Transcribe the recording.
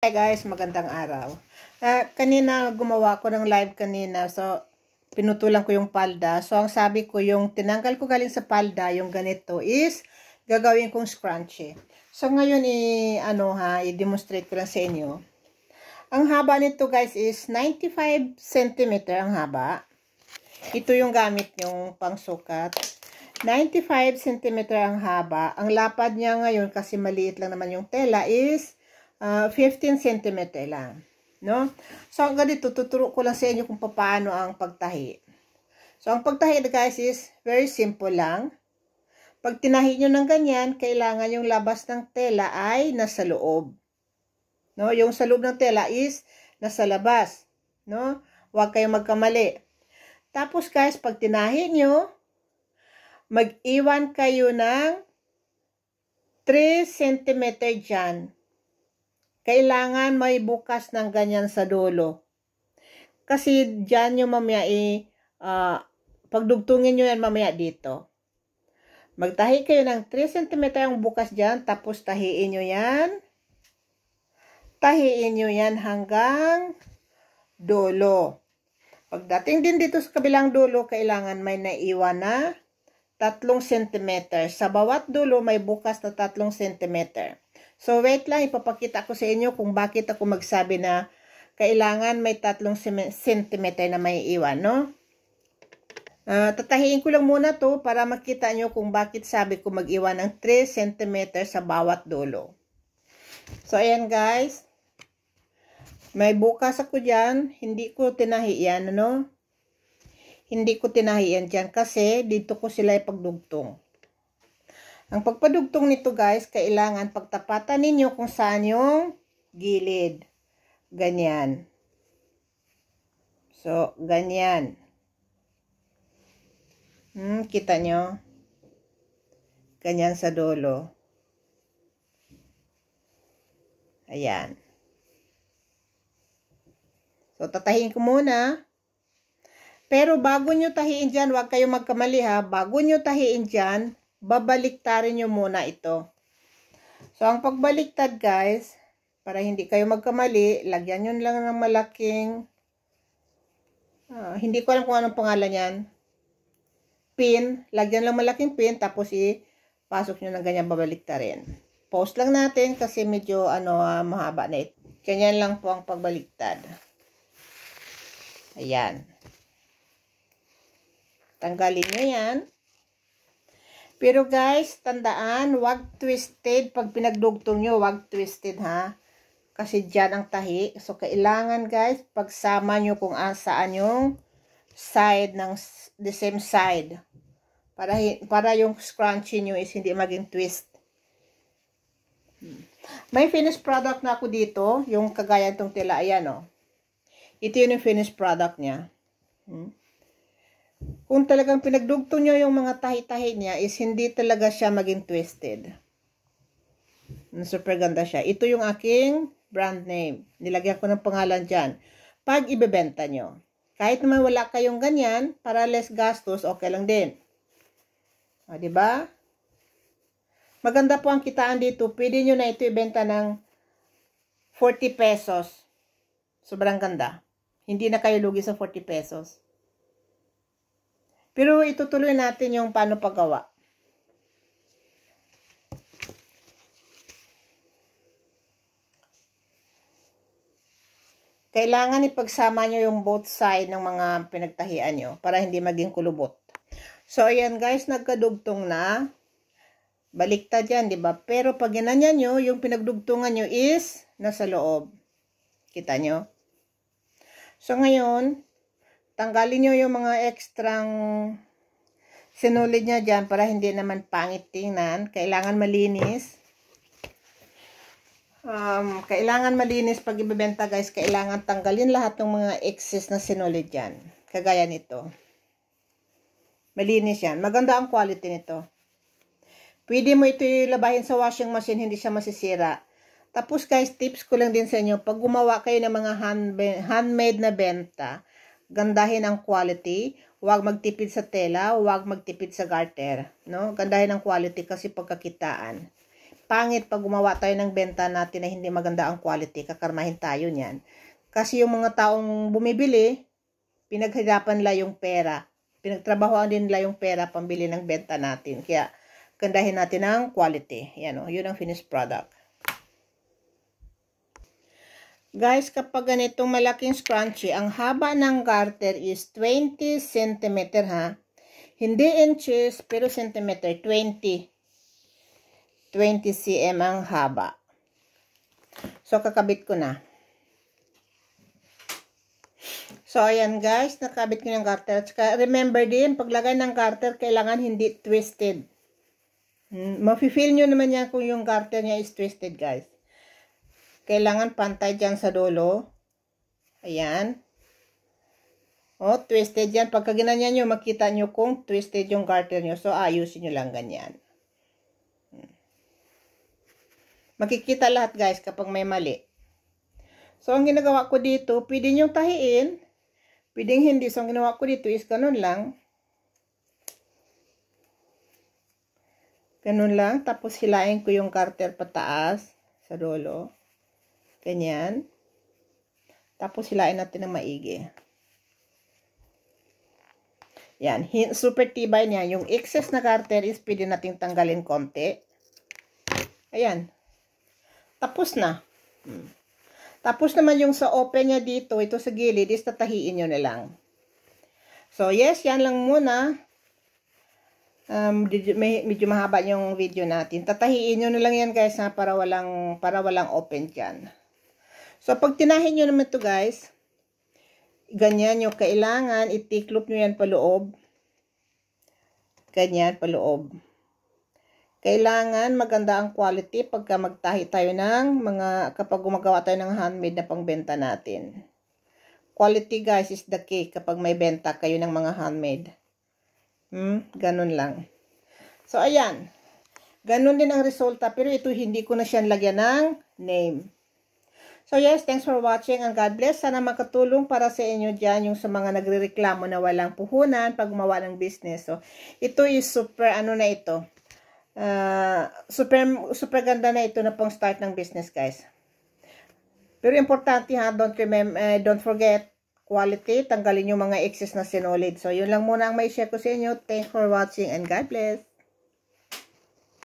Hi guys, magandang araw. Kanina gumawa ko ng live kanina, so pinutulan ko yung palda. So ang sabi ko, yung tinanggal ko galing sa palda, yung ganito is gagawin kong scrunchie. So ngayon i-demonstrate ko lang sa inyo. Ang haba nito guys is 95 cm ang haba. Ito yung gamit yung pangsukat. 95 cm ang haba. Ang lapad niya ngayon kasi maliit lang naman yung tela is 15 cm lang, no? So, hanggang dito, tuturo ko lang sa inyo kung paano ang pagtahi. So, ang pagtahi, guys, is very simple lang. Pag tinahi nyo ng ganyan, kailangan yung labas ng tela ay nasa loob. No? Yung sa loob ng tela is nasa labas. No? Huwag kayong magkamali. Tapos, guys, pag tinahi nyo, mag-iwan kayo ng 3 cm dyan. Kailangan may bukas ng ganyan sa dulo. Kasi dyan yung mamaya pagdugtungin nyo yan mamaya dito. Magtahi kayo ng 3 cm ang bukas dyan, tapos tahiin nyo yan. Tahiin nyo yan hanggang dulo. Pagdating din dito sa kabilang dulo, kailangan may naiwan na 3 cm. Sa bawat dulo, may bukas na 3 cm. So, wait lang, ipapakita ko sa inyo kung bakit ako magsabi na kailangan may 3 cm na may iwan, no? Tatahiin ko lang muna to para makita nyo kung bakit sabi ko mag-iwan ng 3 cm sa bawat dulo. So, ayan guys. May bukas ako dyan. Hindi ko tinahi yan, ano? Hindi ko tinahi yan dyan kasi dito ko sila ipagdugtong. Ang pagpadugtong nito guys, kailangan pagtapatan ninyo kung saan yung gilid. Ganyan. So, ganyan. Kita nyo? Ganyan sa dulo. Ayan. So, tatahiin ko muna. Pero bago nyo tahiin dyan, huwag kayong magkamali ha. Bago nyo tahiin dyan, babaliktarin nyo muna ito. So, ang pagbaliktad guys, para hindi kayo magkamali, lagyan nyo lang ng malaking, hindi ko alam kung anong pangalan yan, pin, lagyan lang malaking pin, tapos ipasok nyo ng ganyan babaliktarin. Pause lang natin kasi medyo mahaba na ito. Ganyan lang po ang pagbaliktad. Ayan. Tanggalin nyo yan. Pero guys, tandaan, wag twisted. Pag pinagdugtong nyo, wag twisted ha. Kasi dyan ang tahi. So, kailangan guys, pagsama nyo kung saan yung side ng the same side. Para yung scrunchie nyo is hindi maging twist. May finished product na ako dito. Yung kagaya itong tela. Ayan o. Ito yun yung finished product niya. Kung talagang pinagdugtong nyo yung mga tahi-tahi niya, is hindi talaga siya maging twisted. Super ganda siya. Ito yung aking brand name. Nilagyan ko ng pangalan dyan. Pag ibebenta nyo. Kahit naman wala kayong ganyan, para less gastos, okay lang din. O, diba? Maganda po ang kitaan dito. Pwede nyo na ito ibenta ng 40 pesos. Sobrang ganda. Hindi na kayo lugi sa 40 pesos. Pero itutuloy natin yung paano paggawa. Kailangan ipagsama nyo yung both side ng mga pinagtahian nyo para hindi maging kulubot. So, ayan guys, nagkadugtong na. Baliktad yan, di ba? Pero pag ginanyan nyo, yung pinagdugtungan nyo is nasa loob. Kita nyo? So, ngayon, tanggalin nyo yung mga ekstrang sinulid niya dyan para hindi naman pangit tingnan. Kailangan malinis. Kailangan malinis pag ibebenta guys. Kailangan tanggalin lahat ng mga excess na sinulid dyan. Kagaya nito. Malinis yan. Maganda ang quality nito. Pwede mo ito ilabahin sa washing machine. Hindi siya masisira. Tapos guys, tips ko lang din sa inyo. Pag gumawa kayo ng mga handmade na benta, gandahin ang quality. Huwag magtipid sa tela, huwag magtipid sa garter, no? Gandahin ang quality kasi pagkakitaan. pangit pag gumawa tayo ng benta natin na hindi maganda ang quality, kakarmahin tayo niyan. Kasi yung mga taong bumibili, pinaghirapan nila yung pera. Pinagtrabahoan din nila yung pera pambili ng benta natin. Kaya, gandahin natin ang quality. Yan o, yun ang finished product. Guys, kapag ganitong malaking scrunchie, ang haba ng garter is 20 cm ha. Hindi inches, pero centimeter, 20 cm ang haba. So, kakabit ko na. So, ayan guys, nakabit ko yung garter. Tsaka, remember din, paglagay ng garter, kailangan hindi twisted. Mafe-feel nyo naman yan kung yung garter niya is twisted, guys. Kailangan pantay dyan sa dulo. Ayan. O, twisted yan. Pagka ginanyan nyo, makita nyo kung twisted yung garter nyo. So, ayusin nyo lang ganyan. Makikita lahat, guys, kapag may mali. So, ang ginagawa ko dito, pwede nyo tahiin. Pwedeng hindi. So, ang ginawa ko dito is ganun lang. Ganun lang. Tapos, hilain ko yung garter pataas sa dulo. Ganyan. Tapos, hilain natin ng maigi. Yan. Super tibay niya. Yung excess na garter is pwede nating tanggalin konti. Ayan. Tapos na. Tapos naman yung sa open niya dito, ito sa gilid, is tatahiin nyo na lang. So, yes, yan lang muna. Medyo mahaba yung video natin. Tatahiin nyo na lang yan, guys, ha, para walang open dyan. So, pag tinahin nyo naman to guys, ganyan yung kailangan, itiklop nyo yan paloob. Ganyan, paloob. Kailangan maganda ang quality pagka magtahi tayo ng kapag gumagawa tayo ng handmade na pangbenta natin. Quality guys is the key kapag may benta kayo ng mga handmade. Ganun lang. So, ayan. Ganun din ang resulta. Pero ito, hindi ko na siya lagyan ng name. So, yes, thanks for watching and God bless. Sana makatulong para sa inyo dyan yung sa mga nagrereklamo na walang puhunan pag gumawa ng business. So, ito is super, na ito. Super ganda na ito na pang start ng business, guys. Pero importante ha, don't forget quality. Tanggalin yung mga excess na sinulid. So, yun lang muna ang may share ko sa inyo. Thanks for watching and God bless.